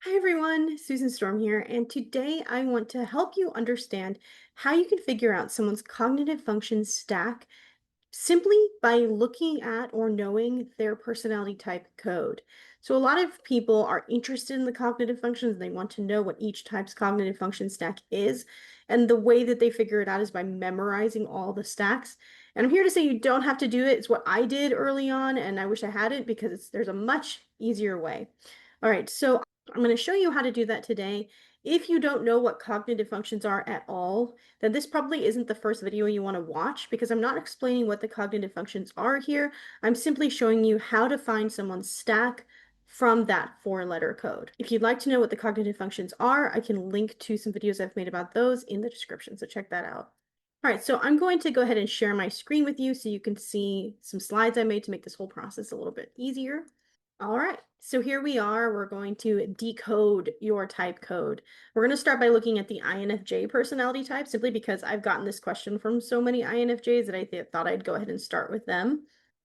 Hi everyone, Susan Storm here, and today I want to help you understand how you can figure out someone's cognitive function stack simply by looking at or knowing their personality type code. So a lot of people are interested in the cognitive functions. They want to know what each type's cognitive function stack is. And the way that they figure it out is by memorizing all the stacks. And I'm here to say you don't have to do it. It's what I did early on, and I wish I had it because there's a much easier way. All right, so I'm going to show you how to do that today. If you don't know what cognitive functions are at all, then this probably isn't the first video you want to watch because I'm not explaining what the cognitive functions are here. I'm simply showing you how to find someone's stack from that four-letter code. If you'd like to know what the cognitive functions are, I can link to some videos I've made about those in the description, so check that out. All right, so I'm going to go ahead and share my screen with you so you can see some slides I made to make this whole process a little bit easier. All right, so here we are. We're going to decode your type code. We're going to start by looking at the INFJ personality type, simply because I've gotten this question from so many INFJs that I thought I'd go ahead and start with them.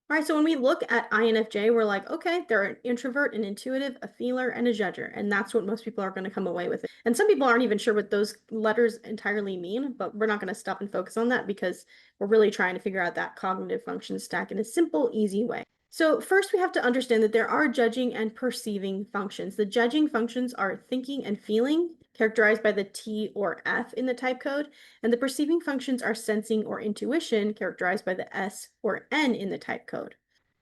All right, so when we look at INFJ, we're like, okay, they're an introvert, an intuitive, a feeler, and a judger. And that's what most people are going to come away with. And some people aren't even sure what those letters entirely mean, but we're not going to stop and focus on that because we're really trying to figure out that cognitive function stack in a simple, easy way. So first we have to understand that there are judging and perceiving functions. The judging functions are thinking and feeling, characterized by the T or F in the type code, and the perceiving functions are sensing or intuition, characterized by the S or N in the type code.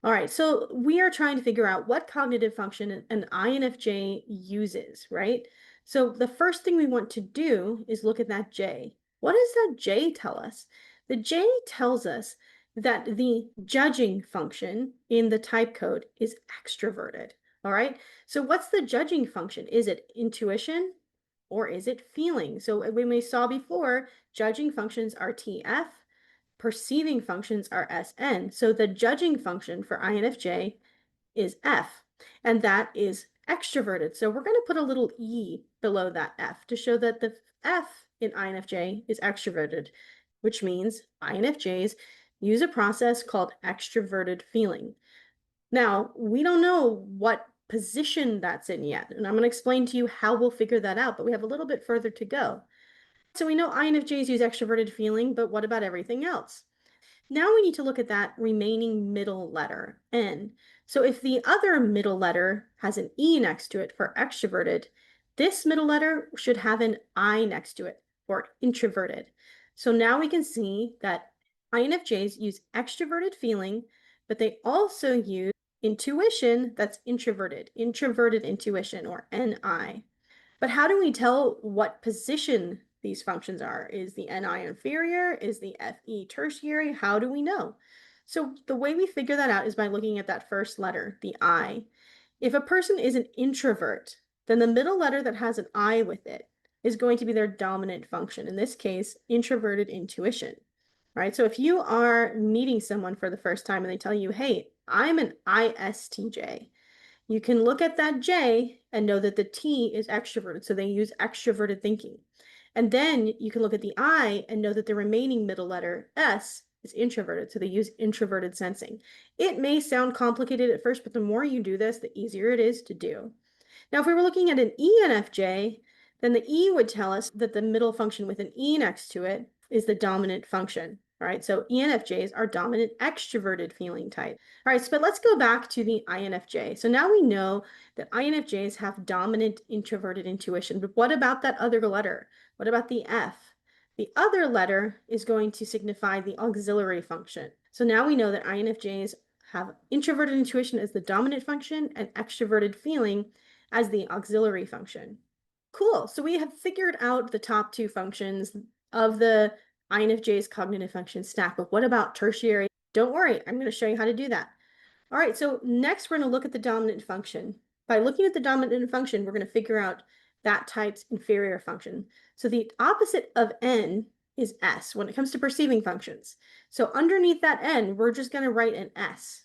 All right, so we are trying to figure out what cognitive function an INFJ uses, right? So the first thing we want to do is look at that J. What does that J tell us? The J tells us that the judging function in the type code is extroverted. All right. So what's the judging function? Is it intuition or is it feeling? So when we saw before, judging functions are TF, perceiving functions are SN. So the judging function for INFJ is F, and that is extroverted. So we're going to put a little E below that F to show that the F in INFJ is extroverted, which means INFJs use a process called extroverted feeling. Now, we don't know what position that's in yet, and I'm going to explain to you how we'll figure that out, but we have a little bit further to go. So we know INFJs use extroverted feeling, but what about everything else? Now we need to look at that remaining middle letter, N. So if the other middle letter has an E next to it for extroverted, this middle letter should have an I next to it for introverted. So now we can see that INFJs use extroverted feeling, but they also use intuition that's introverted intuition, or NI. But how do we tell what position these functions are? Is the NI inferior? Is the FE tertiary? How do we know? So the way we figure that out is by looking at that first letter, the I. If a person is an introvert, then the middle letter that has an I with it is going to be their dominant function. In this case, introverted intuition. Right? So if you are meeting someone for the first time and they tell you, hey, I'm an ISTJ, you can look at that J and know that the T is extroverted. So they use extroverted thinking. And then you can look at the I and know that the remaining middle letter S is introverted. So they use introverted sensing. It may sound complicated at first, but the more you do this, the easier it is to do. Now, if we were looking at an ENFJ, then the E would tell us that the middle function with an E next to it is the dominant function. All right, so ENFJs are dominant extroverted feeling type. All right, but let's go back to the INFJ. So now we know that INFJs have dominant introverted intuition, but what about that other letter? What about the F? The other letter is going to signify the auxiliary function. So now we know that INFJs have introverted intuition as the dominant function and extroverted feeling as the auxiliary function. Cool, so we have figured out the top two functions of the INFJ's cognitive function stack, but what about tertiary? Don't worry, I'm going to show you how to do that. All right, so next we're going to look at the dominant function. By looking at the dominant function, we're going to figure out that type's inferior function. So the opposite of N is S when it comes to perceiving functions. So underneath that N, we're just going to write an S.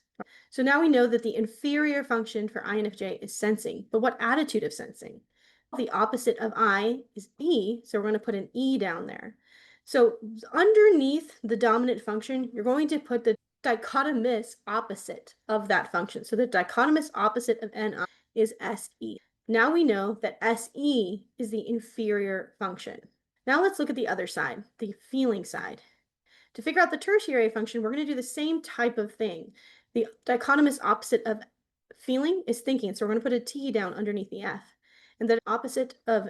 So now we know that the inferior function for INFJ is sensing, but what attitude of sensing? The opposite of I is E, so we're going to put an E down there. So underneath the dominant function, you're going to put the dichotomous opposite of that function. So the dichotomous opposite of NI is SE. Now we know that SE is the inferior function. Now let's look at the other side, the feeling side. To figure out the tertiary function, we're going to do the same type of thing. The dichotomous opposite of feeling is thinking, so we're going to put a T down underneath the F. And the opposite of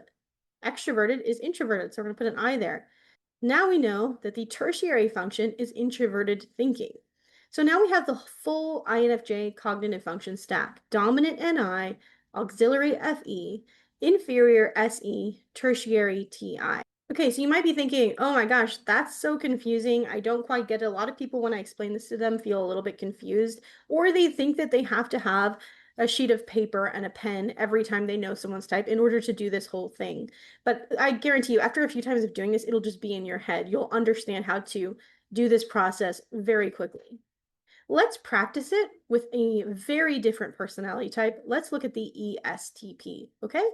extroverted is introverted, so we're going to put an I there. Now we know that the tertiary function is introverted thinking. So now we have the full INFJ cognitive function stack: dominant NI, auxiliary FE, inferior SE, tertiary TI. Okay, so you might be thinking, oh my gosh, that's so confusing. I don't quite get it. A lot of people, when I explain this to them, feel a little bit confused, or they think that they have to have a sheet of paper and a pen every time they know someone's type in order to do this whole thing. But I guarantee you, after a few times of doing this, it'll just be in your head. You'll understand how to do this process very quickly. Let's practice it with a very different personality type. Let's look at the ESTP, okay?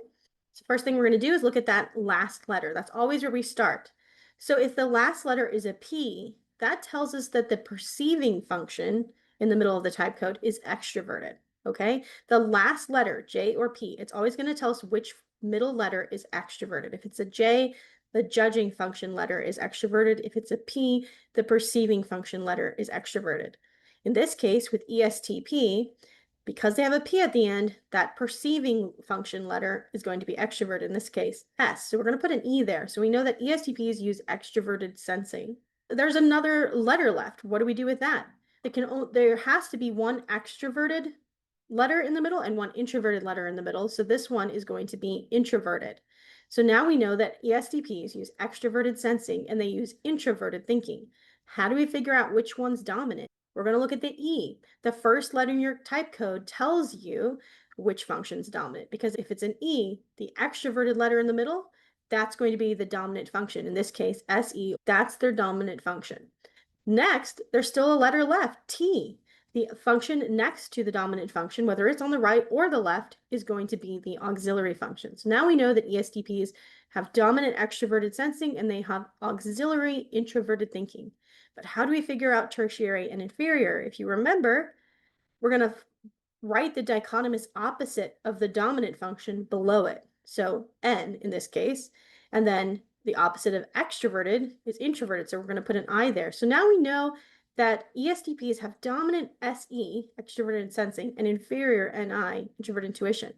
So first thing we're going to do is look at that last letter. That's always where we start. So if the last letter is a P, that tells us that the perceiving function in the middle of the type code is extroverted, okay? The last letter, J or P, it's always going to tell us which middle letter is extroverted. If it's a J, the judging function letter is extroverted. If it's a P, the perceiving function letter is extroverted. In this case, with ESTP, because they have a P at the end, that perceiving function letter is going to be extroverted, in this case, S. So we're going to put an E there. So we know that ESTPs use extroverted sensing. There's another letter left. What do we do with that? There has to be one extroverted letter in the middle and one introverted letter in the middle. So this one is going to be introverted. So now we know that ESTPs use extroverted sensing and they use introverted thinking. How do we figure out which one's dominant? We're going to look at the E. The first letter in your type code tells you which function is dominant, because if it's an E, the extroverted letter in the middle, that's going to be the dominant function. In this case, SE, that's their dominant function. Next, there's still a letter left, T. The function next to the dominant function, whether it's on the right or the left, is going to be the auxiliary function. So now we know that ESTPs have dominant extroverted sensing and they have auxiliary introverted thinking. But how do we figure out tertiary and inferior? If you remember, we're going to write the dichotomous opposite of the dominant function below it. So N in this case, and then the opposite of extroverted is introverted. So we're going to put an I there. So now we know that ESTPs have dominant SE, extroverted sensing, and inferior NI, introverted intuition.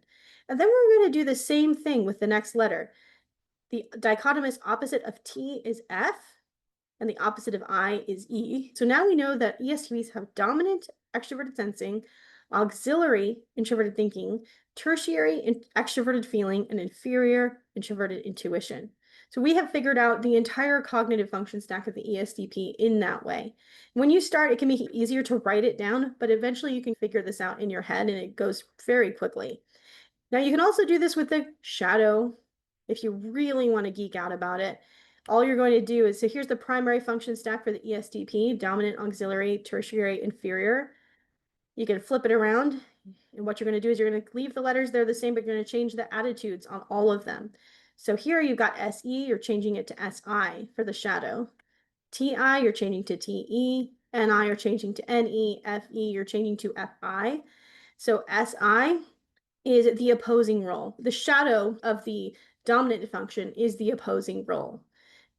And then we're going to do the same thing with the next letter. The dichotomous opposite of T is F, and the opposite of I is E. So now we know that ESTPs have dominant extroverted sensing, auxiliary introverted thinking, tertiary extroverted feeling, and inferior introverted intuition. So we have figured out the entire cognitive function stack of the ESTP in that way. When you start, it can be easier to write it down, but eventually you can figure this out in your head and it goes very quickly. Now you can also do this with the shadow if you really want to geek out about it. All you're going to do is, so here's the primary function stack for the ESTP: dominant, auxiliary, tertiary, inferior. You can flip it around, and what you're going to do is you're going to leave the letters there the same, but you're going to change the attitudes on all of them. So here you've got SE, you're changing it to SI for the shadow. TI, you're changing to TE. NI, you're changing to NE. FE, you're changing to FI. So SI is the opposing role. The shadow of the dominant function is the opposing role.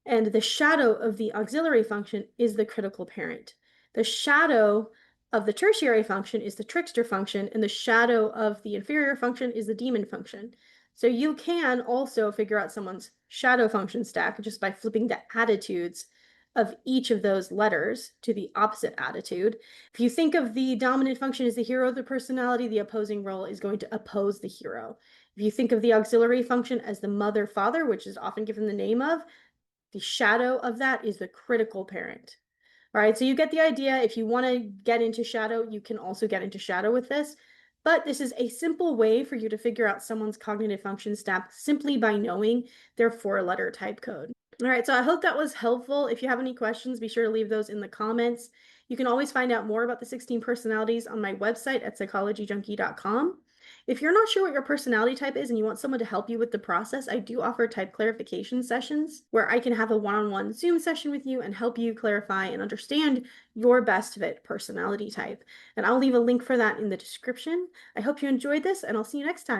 And the shadow of the auxiliary function is the critical parent. The shadow of the tertiary function is the trickster function, and the shadow of the inferior function is the demon function. So you can also figure out someone's shadow function stack just by flipping the attitudes of each of those letters to the opposite attitude. If you think of the dominant function as the hero of the personality, the opposing role is going to oppose the hero. If you think of the auxiliary function as the mother-father, which is often given the name of, the shadow of that is the critical parent. All right, so you get the idea. If you want to get into shadow, you can also get into shadow with this. But this is a simple way for you to figure out someone's cognitive function stack simply by knowing their 4-letter type code. All right, so I hope that was helpful. If you have any questions, be sure to leave those in the comments. You can always find out more about the 16 personalities on my website at psychologyjunkie.com. If you're not sure what your personality type is and you want someone to help you with the process, I do offer type clarification sessions where I can have a one-on-one Zoom session with you and help you clarify and understand your best fit personality type. And I'll leave a link for that in the description. I hope you enjoyed this, and I'll see you next time.